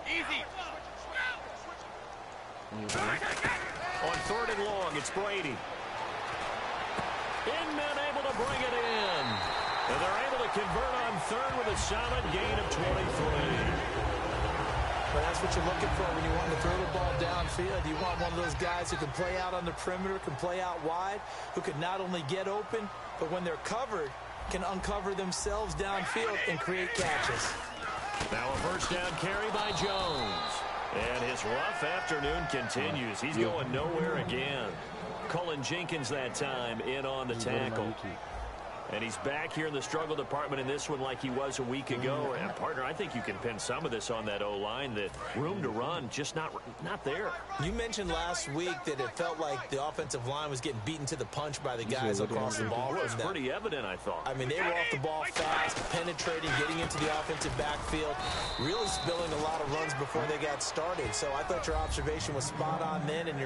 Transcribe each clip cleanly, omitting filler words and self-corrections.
Easy. On 3rd and long, it's Brady. Inman able to bring it in. And they're able to convert on 3rd with a solid gain of 23. But that's what you're looking for when you want to throw the ball downfield. You want one of those guys who can play out on the perimeter, can play out wide, who can not only get open, but when they're covered, can uncover themselves downfield and create catches. Now a first down carry by Jones. And his rough afternoon continues. He's going nowhere again. Cullen Jenkins that time in on the tackle. And he's back here in the struggle department in this one like he was a week ago. And, partner, I think you can pin some of this on that O-line. That room to run, just not there. You mentioned last week that it felt like the offensive line was getting beaten to the punch by the guys across the ball. It was pretty evident, I thought. I mean, they were off the ball fast, penetrating, getting into the offensive backfield, really spilling a lot of runs before they got started. So I thought your observation was spot on then, and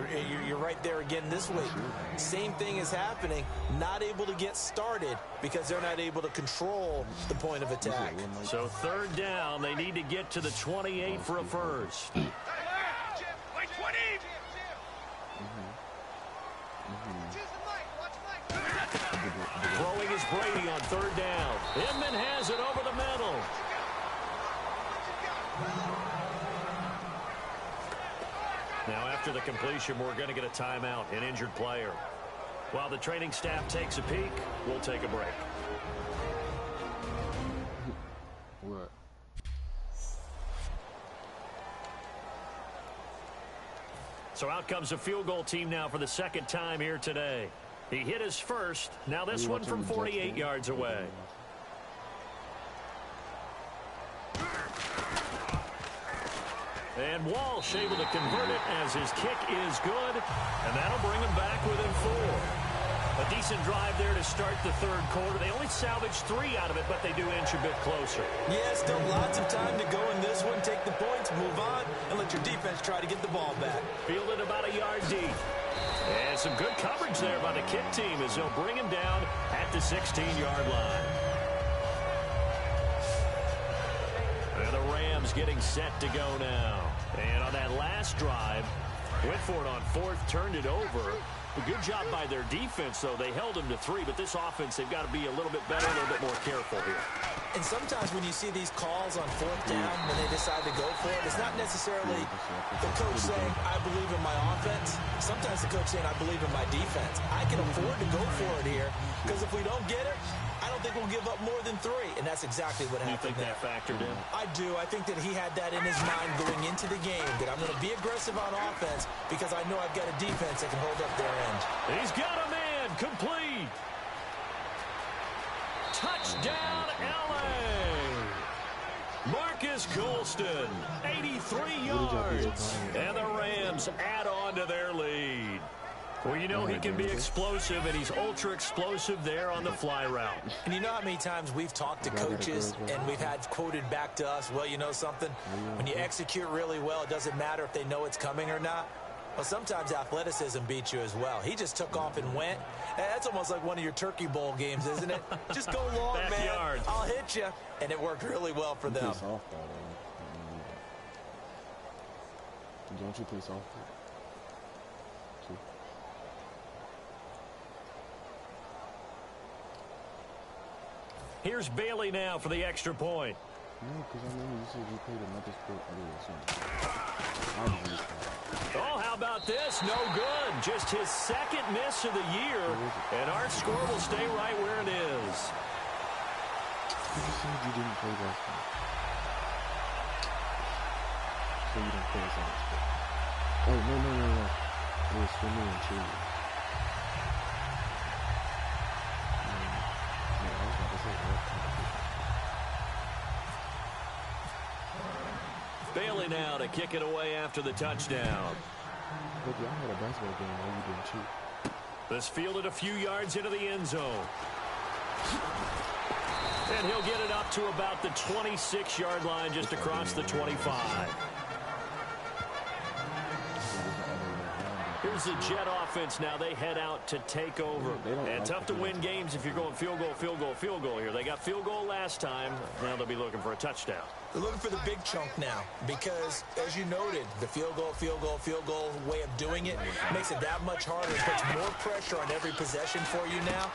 you're right there again this week. Same thing is happening, not able to get started because they're not able to control the point of attack. So 3rd down, they need to get to the 28 for a first. Throwing is Brady on 3rd down. Inman has it over the middle. Now after the completion, we're going to get a timeout, an injured player. While the training staff takes a peek, we'll take a break. What? So out comes a field goal team now for the 2nd time here today. He hit his first. Now this one from 48 yards away. And Walsh able to convert it as his kick is good. And that'll bring him back within 4. A decent drive there to start the 3rd quarter. They only salvaged 3 out of it, but they do inch a bit closer. Yeah, still lots of time to go in this one. Take the points, move on, and let your defense try to get the ball back. Fielded about a yard deep. And some good coverage there by the kick team as they'll bring him down at the 16-yard line. And the Rams getting set to go now. And on that last drive, went for it on 4th, turned it over. A good job by their defense, though. They held them to 3, but this offense, they've got to be a little bit better, a little bit more careful here. And sometimes when you see these calls on 4th down, when they decide to go for it, it's not necessarily the coach saying, I believe in my offense. Sometimes the coach saying, I believe in my defense. I can afford to go for it here, because if we don't get it, I don't think we'll give up more than 3, and that's exactly what happened. You think that factored in? I do. I think that he had that in his mind going into the game, that I'm going to be aggressive on offense because I know I've got a defense that can hold up their end. He's got a man complete. Touchdown, L.A. Marcus Colston, 83 yards, and the Rams add on to their lead. Well, you know he can be explosive, and he's ultra-explosive there on the fly route. And you know how many times we've talked to coaches, and we've had quoted back to us, well, you know something? When you execute really well, it doesn't matter if they know it's coming or not. Well, sometimes athleticism beats you as well. He just took off and went. That's almost like one of your Turkey Bowl games, isn't it? Just go long, Backyard. man. I'll hit you. And it worked really well for them. Don't you play softball? Here's Bailey now for the extra point. No, because I know you said you played another sport. Oh, how about this? No good. Just his 2nd miss of the year. And our score will stay right where it is. You said you didn't play basketball. So you don't play basketball. Oh, no. It was swimming and cheerleading. Bailey now to kick it away after the touchdown. Look, y'all had a basketball game while you didn't cheat. This fielded a few yards into the end zone. And he'll get it up to about the 26-yard line just across the 25. is the Jet offense now. They head out to take over. And tough to win games if you're going field goal, field goal, field goal here. They got field goal last time. Now they'll be looking for a touchdown. They're looking for the big chunk now because, as you noted, the field goal way of doing it makes it that much harder. It puts more pressure on every possession for you now.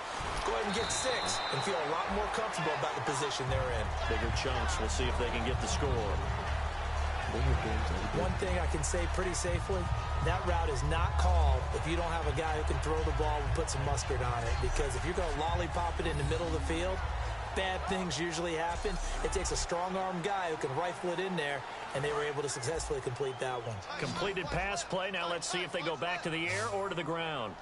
Go ahead and get 6 and feel a lot more comfortable about the position they're in. Bigger chunks. We'll see if they can get the score. One thing I can say pretty safely, that route is not called if you don't have a guy who can throw the ball and put some mustard on it. Because if you're going to lollipop it in the middle of the field, bad things usually happen. It takes a strong-arm guy who can rifle it in there, and they were able to successfully complete that one. Completed pass play. Now let's see if they go back to the air or to the ground.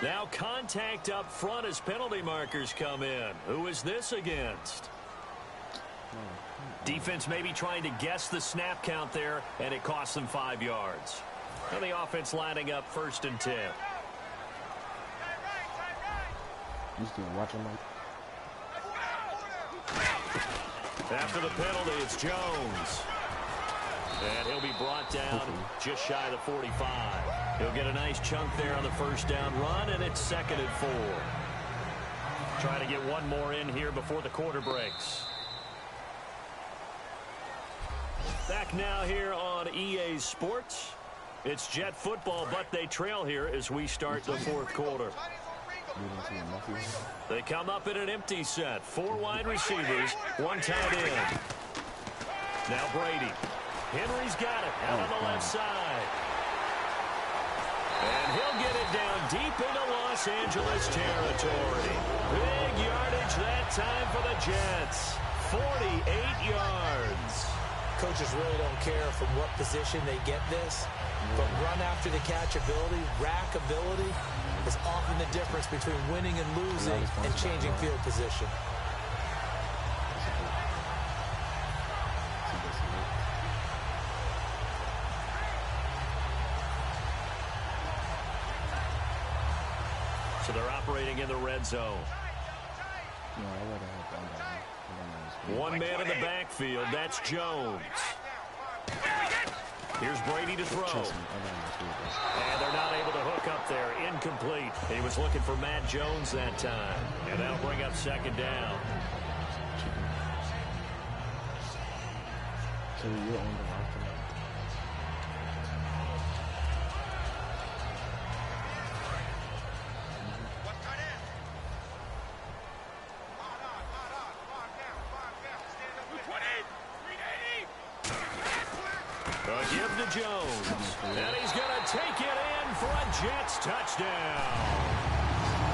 Now contact up front as penalty markers come in. Who is this against? Defense maybe trying to guess the snap count there, and it costs them 5 yards. Now the offense lining up 1st and 10. You still watching, Mike? After the penalty, it's Jones. And he'll be brought down just shy of the 45. He'll get a nice chunk there on the 1st down run, and it's 2nd and 4. Trying to get one more in here before the quarter breaks. Back now here on EA Sports. It's Jet football, but they trail here as we start the 4th quarter. They come up in an empty set. 4 wide receivers, 1 tight end. Now Brady. Henry's got it out on the left side. And he'll get it down deep into Los Angeles territory. Big yardage that time for the Jets. 48 yards. Coaches really don't care from what position they get this, but run after the catch ability, rack ability, is often the difference between winning and losing and changing field position. So they're operating in the red zone. One man in the backfield. That's Jones. Here's Brady to throw. And they're not able to hook up there. Incomplete. He was looking for Matt Jones that time. And that'll bring up 2nd down. So you're on the roster. Give to Jones. And he's going to take it in for a Jets touchdown.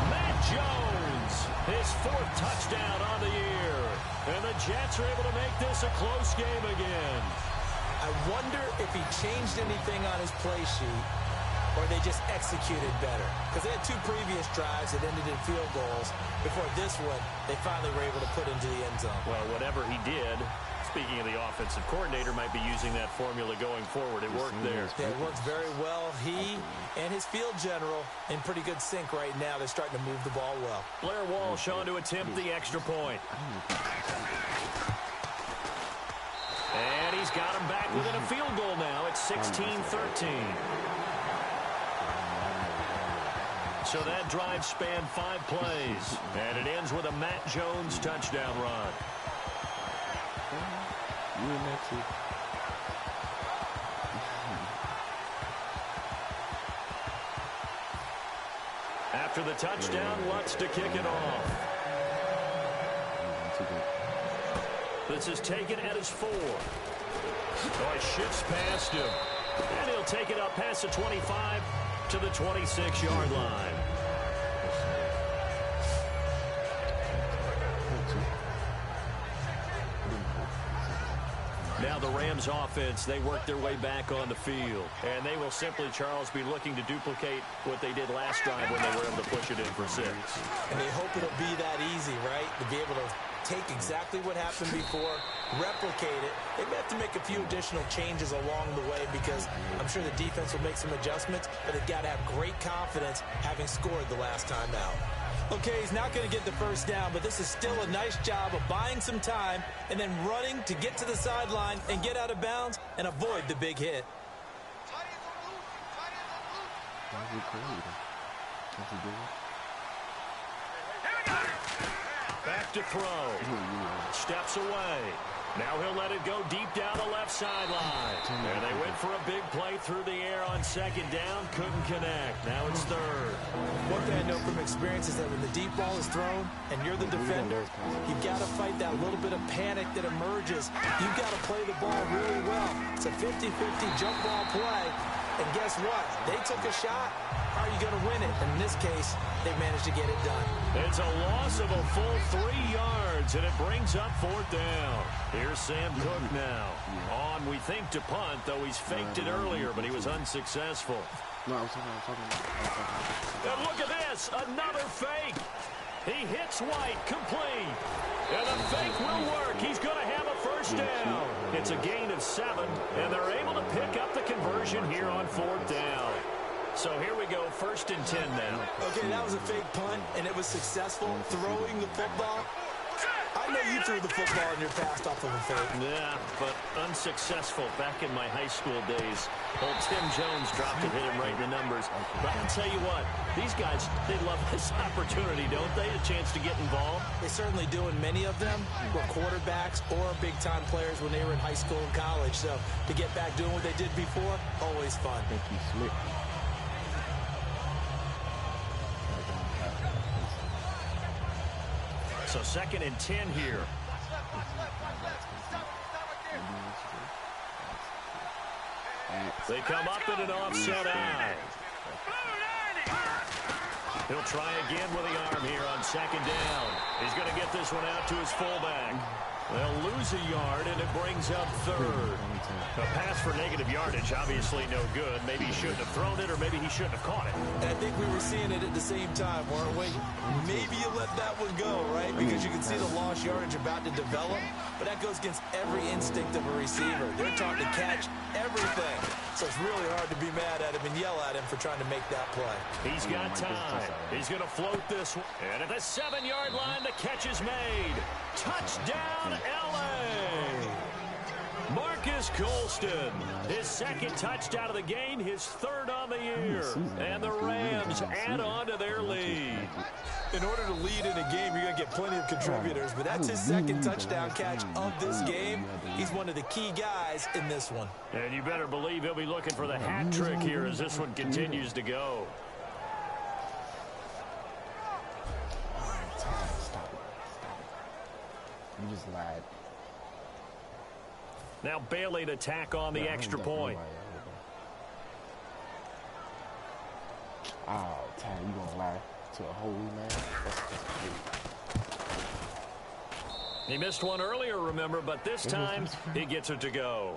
Matt Jones, his 4th touchdown on the year. And the Jets are able to make this a close game again. I wonder if he changed anything on his play sheet or they just executed better. Because they had 2 previous drives that ended in field goals. Before this one, they finally were able to put into the end zone. Well, whatever he did, speaking of the offensive coordinator, might be using that formula going forward. It worked there. Yeah, it works very well. He and his field general in pretty good sync right now. They're starting to move the ball well. Blair Walsh on to attempt the extra point. And he's got him back within a field goal now. It's 16-13. So that drive spanned 5 plays. And it ends with a Matt Jones touchdown run. After the touchdown, Lutz to kick it off. This is taken at his 4. Oh, he shifts past him. And he'll take it up past the 25 to the 26-yard line. Now the Rams offense, they work their way back on the field. And they will simply, Charles, be looking to duplicate what they did last drive when they were able to push it in for 6. And they hope it'll be that easy, right? To be able to take exactly what happened before replicate it. They may have to make a few additional changes along the way because I'm sure the defense will make some adjustments, but they've got to have great confidence having scored the last time out. Okay, he's not going to get the first down, but this is still a nice job of buying some time and then running to get to the sideline and get out of bounds and avoid the big hit. Back to throw. Steps away. Now he'll let it go deep down the left sideline. And they went for a big play through the air on second down. Couldn't connect. Now it's third. One thing I know from experience is that when the deep ball is thrown and you're the defender, you've got to fight that little bit of panic that emerges. You've got to play the ball really well. It's a 50-50 jump ball play. And guess what? They took a shot. How are you going to win it? And in this case, they managed to get it done. It's a loss of a full 3 yards, and it brings up fourth down. Here's Sam Cook now. On, we think, to punt, though he's faked it earlier, but he was unsuccessful. No, I'm talking. And look at this, another fake. He hits White, complete. And the fake will work. He's going to have a first down. It's a gain of 7, and they're able to pick up the conversion here on fourth down. So here we go, 1st and 10 now. Okay, that was a fake punt, and it was successful throwing the football. I know you threw the football in your pass off of a fake. Yeah, but unsuccessful back in my high school days. Old Tim Jones dropped it, hit him right in the numbers. But I'll tell you what, these guys, they love this opportunity, don't they? A chance to get involved. They certainly do, and many of them were quarterbacks or big-time players when they were in high school and college. So to get back doing what they did before, always fun. Thank you, Slick. So 2nd and 10 here. They come up in an offset eye. He'll try again with the arm here on 2nd down. He's going to get this one out to his fullback. They'll lose a yard, and it brings up 3rd. A pass for negative yardage, obviously no good. Maybe he shouldn't have thrown it, or maybe he shouldn't have caught it. And I think we were seeing it at the same time, weren't we? Maybe you let that one go, right? Because you can see the lost yardage about to develop. But that goes against every instinct of a receiver. They're taught to catch everything. So it's really hard to be mad at him and yell at him for trying to make that play. He's got time. He's going to float this one. And at the 7-yard line, the catch is made. Touchdown, L.A. Marcus Colston, his 2nd touchdown of the game, his 3rd on the year. And the Rams add on to their lead. In order to lead in a game, you're going to get plenty of contributors, but that's his 2nd touchdown catch of this game. He's one of the key guys in this one. And you better believe he'll be looking for the hat trick here as this one continues to go. Stop it. You just lied. Now Bailey to tack on the extra point. Oh, Ty, you gonna lie to a whole man? That's He missed one earlier, remember, but this time he gets it to go.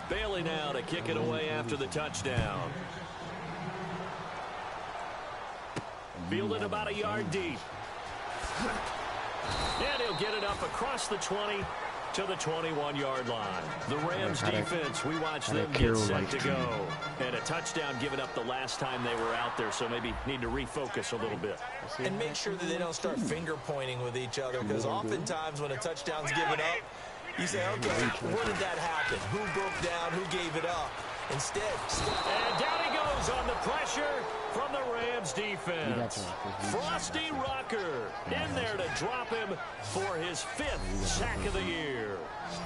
Bailey now to kick it away after the touchdown. Fielded about a yard deep. And he'll get it up across the 20 to the 21-yard line. The Rams defense, we watched them get set to go. And a touchdown given up the last time they were out there, so maybe need to refocus a little bit. And make sure that they don't start finger-pointing with each other, because oftentimes when a touchdown's given up, you say, okay, where did that happen? Who broke down? Who gave it up? Instead, and down he goes on the pressure from the Rams defense. Frosty Rucker in there to drop him for his 5th sack of the year.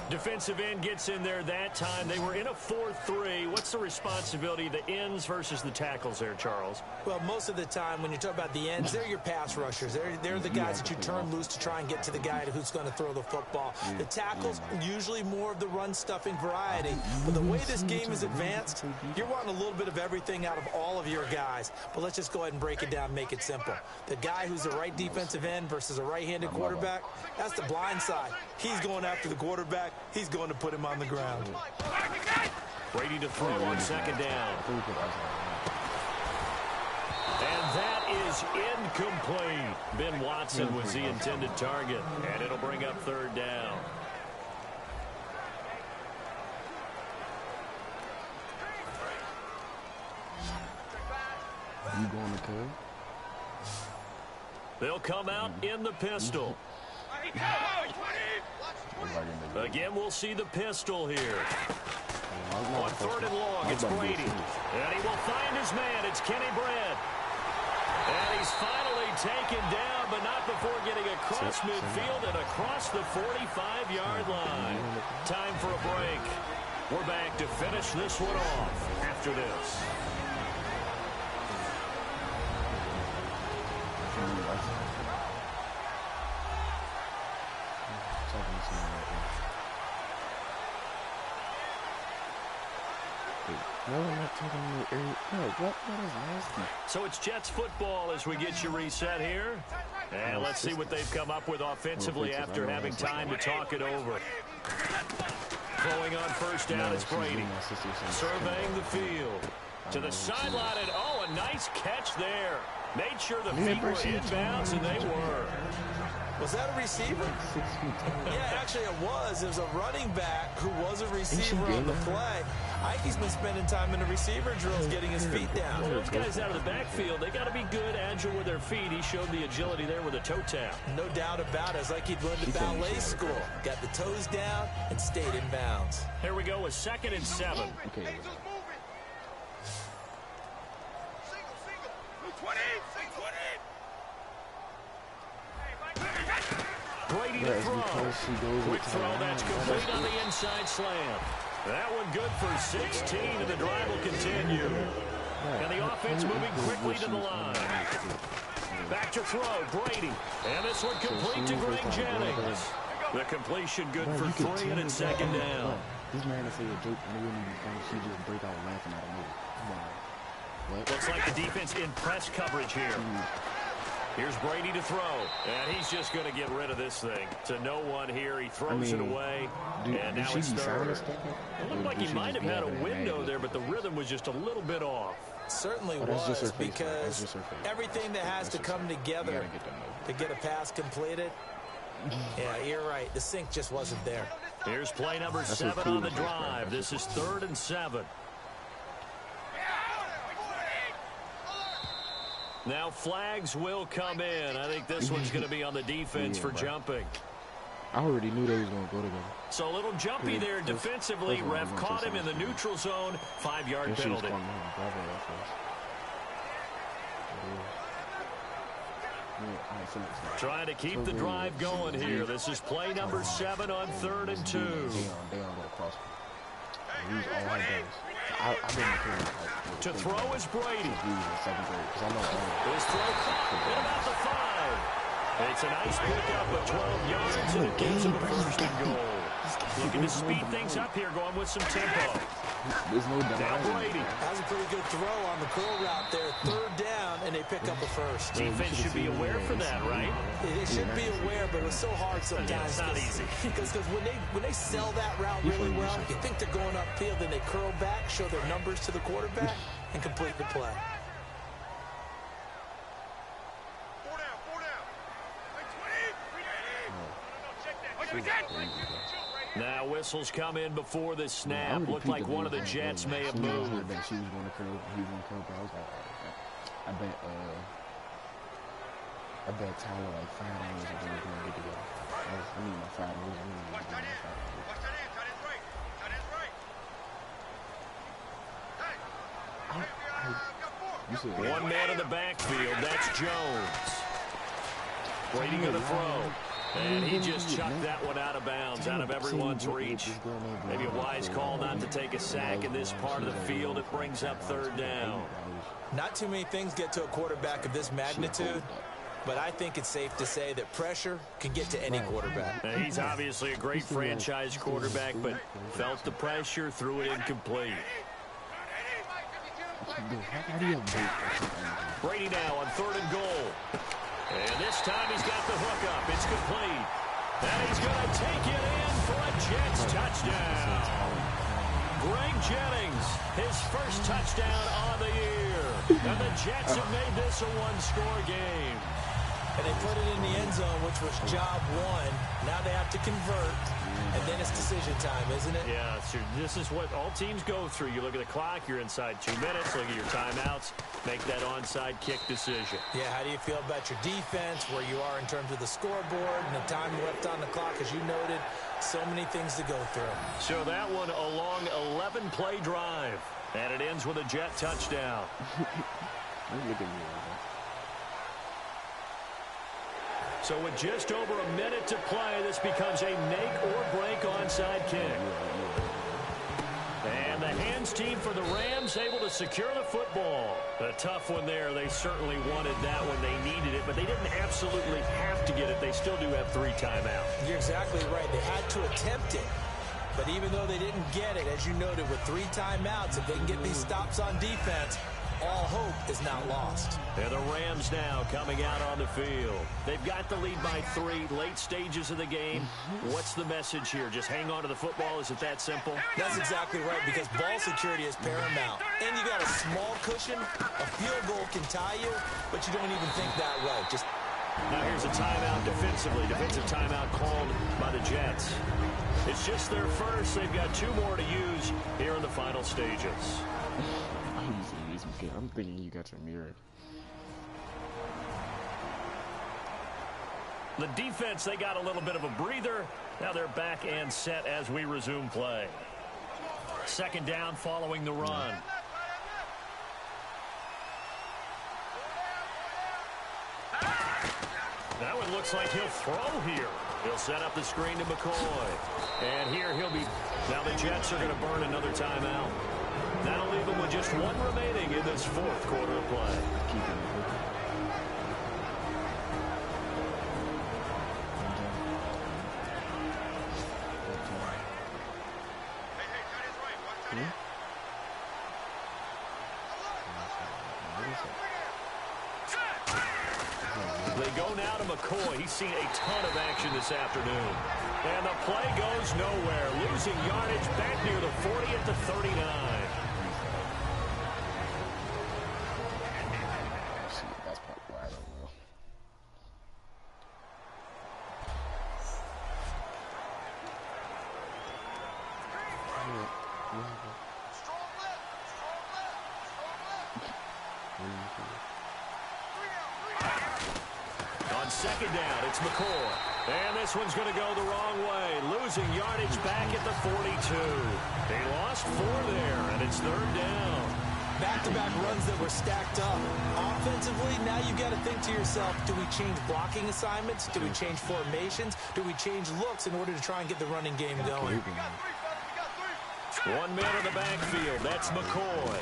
Defensive end gets in there that time. They were in a 4-3. What's the responsibility of the ends versus the tackles there, Charles? Well, most of the time when you talk about the ends, they're your pass rushers. They're the guys that you turn loose to try and get to the guy who's going to throw the football. The tackles, usually more of the run-stuffing variety. But the way this game is advanced, you're wanting a little bit of everything out of all of your guys. But let's just go ahead and break it down and make it simple. The guy who's the right defensive end versus a right-handed quarterback, that's the blind side. He's going after the quarterback. He's going to put him on the ground. Brady to throw on 2nd down. is incomplete. Ben Watson was the intended target, and it'll bring up third down. You going to kill? They'll come out in the pistol. Again, we'll see the pistol here. On third and long, it's Brady. And he will find his man. It's Kenny Brett. And he's finally taken down, but not before getting across midfield and across the 45-yard line. Time for a break. We're back to finish this one off after this. No, I'm not talking to you. No, what is nasty? So it's Jets football as we get you reset here. And let's see what they've come up with offensively after having time to talk it over. Throwing on first down, it's Brady. Surveying the field. To the sideline, and oh, a nice catch there. Made sure the feet were inbounds, and they were. Was that a receiver? Yeah, actually it was. It was a running back who was a receiver on the play. Ikey's been spending time in the receiver drills getting his feet down. Well, those guys out of the backfield, they got to be good, agile with their feet. He showed the agility there with a toe tap. No doubt about it. It's like he'd learned at ballet school. Got the toes down and stayed in bounds. Here we go with 2nd and 7. Okay. Brady to throw. Quick throw, that's complete on the inside slant. That one good for 16, and the drive will continue. And the offense moving quickly to the line. Back to throw, Brady. And this one complete to Greg Jennings. The completion good for 3, and it's 2nd down. This man is a joke, and it wouldn't even funny. She just break out laughing at him. Come on. What? Looks like the defense in press coverage here. Here's Brady to throw, and he's just going to get rid of this thing. To no one here, he throws it away, and now it's third. It looked like he might have had a window there, but the rhythm was just a little bit off. Certainly was, because everything that has to come together to get a pass completed. Yeah, you're right. The sync just wasn't there. Here's play number 7 on the drive. This is 3rd and 7. Now flags will come in. I think this one's going to be on the defense for jumping. I already knew they was going to go together. So a little jumpy there defensively. Ref caught him in the neutral zone. 5-yard penalty. Trying to keep the drive going here. This is play number 7 on 3rd and 2. To throw is Brady. His throw caught at about the 5. It's a nice pickup of 12 yards, and it gives him a 1st and goal. Looking to speed things up here, going with some tempo. There's no doubt. Now Brady has a pretty good throw on the curl route there. 3rd down, and they pick up a 1st. Defense should be aware for that, right? They should be aware, but it's so hard sometimes. Yeah, it's not easy. Because when they sell that route really well, you think they're going upfield, then they curl back, show their numbers to the quarterback, and complete the play. Now whistles come in before the snap. Looked like one of the Jets may have moved. I bet she was going to curl. He was going to curl. But I was like, I bet Tyler like $5 if they were going to get together. I need my $5. One man in the backfield. That's Jones. Brady going to throw. And he just chucked that one out of bounds, out of everyone's reach. Maybe a wise call not to take a sack in this part of the field. It brings up 3rd down. Not too many things get to a quarterback of this magnitude, but I think it's safe to say that pressure can get to any quarterback. Now, he's obviously a great franchise quarterback, but felt the pressure, threw it incomplete. Brady now on 3rd and goal. And this time he's got the hook up. It's complete. And he's going to take it in for a Jets touchdown. Greg Jennings, his first touchdown on the year. And the Jets have made this a one-score game. And they put it in the end zone, which was job one. Now they have to convert, and then it's decision time, isn't it? Yeah, so this is what all teams go through. You look at the clock, you're inside 2 minutes, look at your timeouts, make that onside kick decision. Yeah, how do you feel about your defense, where you are in terms of the scoreboard, and the time left on the clock, as you noted, so many things to go through. So that one a long 11-play drive, and it ends with a Jet touchdown. Look at me. So with just over a minute to play, this becomes a make-or-break onside kick. And the hands team for the Rams able to secure the football. A tough one there. They certainly wanted that when they needed it, but they didn't absolutely have to get it. They still do have 3 timeouts. You're exactly right. They had to attempt it. But even though they didn't get it, as you noted, with 3 timeouts, if they can get these stops on defense, all hope is not lost. And the Rams now coming out on the field. They've got the lead by 3, late stages of the game. What's the message here? Just hang on to the football? Is it that simple? That's exactly right, because ball security is paramount. And you got a small cushion. A field goal can tie you, but you don't even think that way. Now here's a timeout defensively. Defensive timeout called by the Jets. It's just their first. They've got 2 more to use here in the final stages. I'm thinking you got your mirror. The defense, they got a little bit of a breather. Now they're back and set as we resume play. Second down following the run. That one looks like he'll throw here. He'll set up the screen to McCoy. And here he'll be. Now the Jets are going to burn another timeout. That'll leave them with just 1 remaining in this 4th quarter of play. They go now to McCoy. He's seen a ton of action this afternoon. And the play goes nowhere. Losing yardage back near the 40 at the 39. That's probably why I don't know. On second down, it's McCoy. And this one's going to go the wrong way. Losing yardage back at the 42. They lost 4 there, and it's 3rd down. Back-to-back runs that were stacked up. Offensively, now you've got to think to yourself, do we change blocking assignments? Do we change formations? Do we change looks in order to try and get the running game going? 1 man in the backfield. That's McCoy.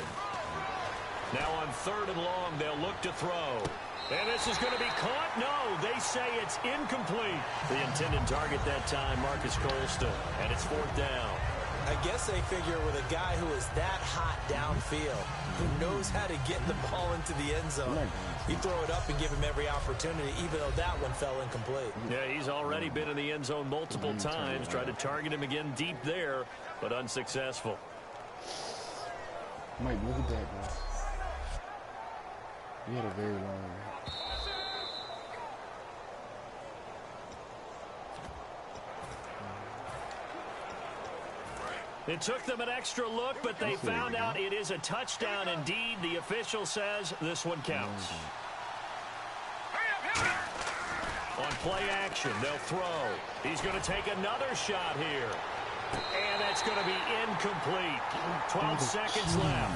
Now on 3rd and long, they'll look to throw. And this is going to be caught. No, they say it's incomplete. The intended target that time, Marcus Colston. And it's 4th down. I guess they figure with a guy who is that hot downfield, who knows how to get the ball into the end zone, you throw it up and give him every opportunity, even though that one fell incomplete. Yeah, he's already been in the end zone multiple times. Tried to target him again deep there, but unsuccessful. Mike, look at that, bro. He had a very long... It took them an extra look, but they found out it is a touchdown indeed. The official says this one counts. On play action, they'll throw. He's going to take another shot here. And that's going to be incomplete. 12 seconds left.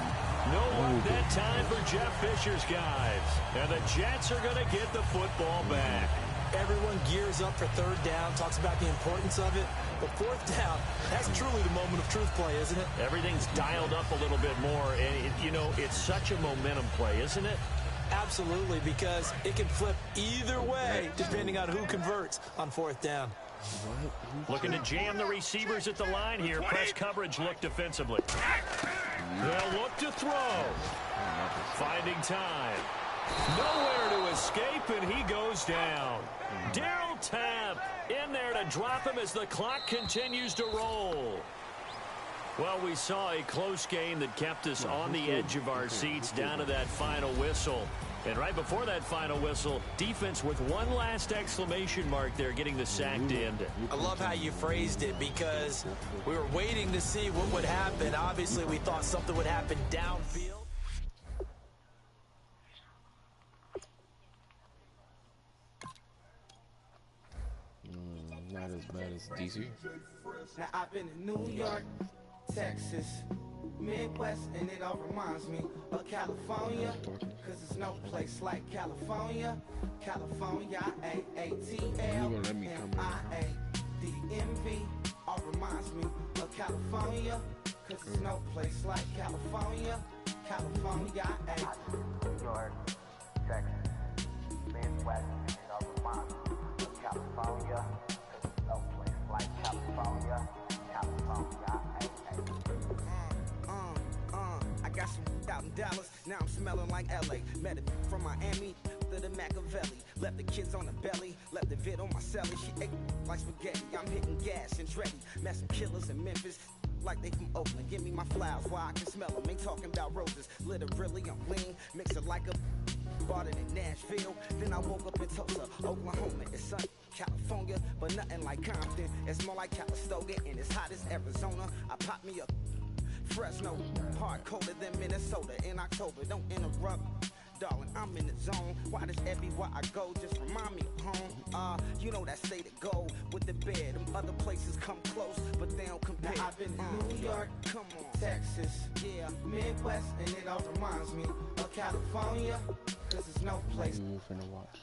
No luck that time for Jeff Fisher's guys. And the Jets are going to get the football back. Everyone gears up for 3rd down, talks about the importance of it. But 4th down, that's truly the moment of truth play, isn't it? Everything's dialed up a little bit more. And, you know, it's such a momentum play, isn't it? Absolutely, because it can flip either way depending on who converts on 4th down. Looking to jam the receivers at the line here. Press coverage look defensively. They'll look to throw. Finding time. Nowhere to escape, and he goes down. Darryl Tapp in there to drop him as the clock continues to roll. Well, we saw a close game that kept us on the edge of our seats down to that final whistle. And right before that final whistle, defense with one last exclamation mark there, getting the sack to end it. I love how you phrased it, because we were waiting to see what would happen. Obviously, we thought something would happen downfield. Not as bad as DC. Now I've been in New York, Texas, Midwest, and it all reminds me of California, cause there's no place like California. California, AATLMIADDMV, all reminds me of California, cause there's no place like California. California, New York, Texas, Midwest, and it all reminds me of California, cause there's no place like California. California, I got some out in Dallas, now I'm smelling like LA. Met it from Miami to the Machiavelli. Left the kids on the belly, left the vid on my celly. She ate like spaghetti, I'm hitting gas and Tretti. Met some killers in Memphis, like they from Oakland. Give me my flowers while I can smell them. Ain't talking about roses, literally I'm lean. Mix it like a, bought it in Nashville. Then I woke up in Tulsa, Oklahoma. It's sunny, California, but nothing like Compton. It's more like Calistoga, and it's hot as Arizona. I pop me up Fresno, hard colder than Minnesota in October. Don't interrupt, darling, I'm in the zone. Why does everywhere I go just remind me of home? You know that state of gold with the bed. Them other places come close, but they don't compare. Now I've been in New York, come on, Texas, yeah, Midwest, and it all reminds me of California, cause there's no place. We finna watch.